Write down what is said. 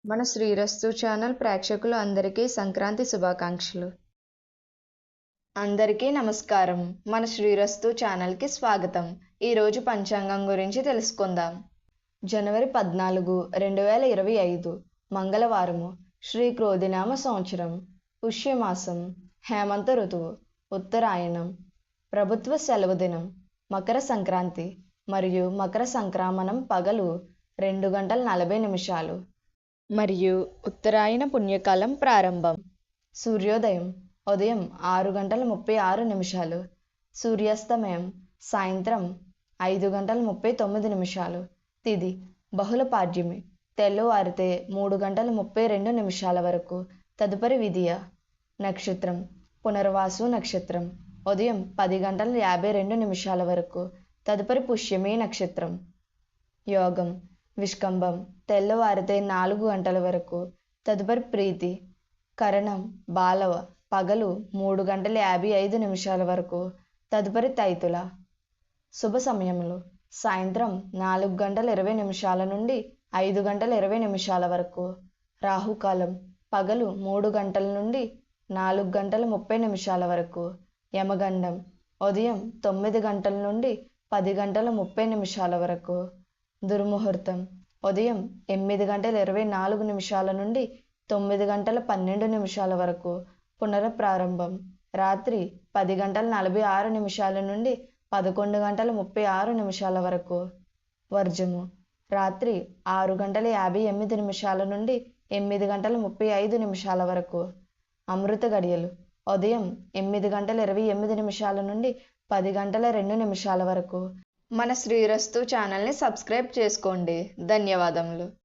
మన శ్రీరస్తు ఛానల్ ప్రేక్షకులు అందరికీ సంక్రాంతి శుభాకాంక్షలు. అందరికీ నమస్కారం. మన శ్రీరస్తు ఛానల్కి స్వాగతం. ఈరోజు పంచాంగం గురించి తెలుసుకుందాం. జనవరి 14, 2025 మంగళవారము. శ్రీ క్రోధినామ సంవత్సరం, పుష్యమాసం, హేమంత ఋతువు, ఉత్తరాయణం. ప్రభుత్వ సెలవు దినం మకర సంక్రాంతి మరియు మకర సంక్రమణం పగలు 2:40 మరియు ఉత్తరాయణ పుణ్యకాలం ప్రారంభం. సూర్యోదయం ఉదయం 6:36, సూర్యాస్తమయం సాయంత్రం 5:39. తిథి బహుళ పాడ్యమి, తెల్లవారితే 3:32 వరకు. తదుపరి విధియ. నక్షత్రం పునర్వాసు నక్షత్రం, ఉదయం 10:52 వరకు. తదుపరి పుష్యమి నక్షత్రం. యోగం విష్కంభం, తెల్లవారితే 4 గంటల వరకు. తదుపరి ప్రీతి. కరణం బాలవ, పగలు 3:55 వరకు. తదుపరి తైతుల. శుభ సమయములు సాయంత్రం 4:20 నుండి 5:20 వరకు. రాహుకాలం పగలు 3 గంటల నుండి 4:30 వరకు. యమగండం ఉదయం 9 గంటల నుండి 10:30 వరకు. దుర్ముహూర్తం ఉదయం 8:24 నుండి 9:12 వరకు. పునఃప్రారంభం రాత్రి 10:46 నుండి 11:36 వరకు. వర్జము రాత్రి 6:58 నుండి 8:35 వరకు. అమృత గడియలు ఉదయం 8:28 నుండి 10:02 వరకు. మన శ్రీరస్తు ఛానల్ని సబ్స్క్రైబ్ చేసుకోండి. ధన్యవాదములు.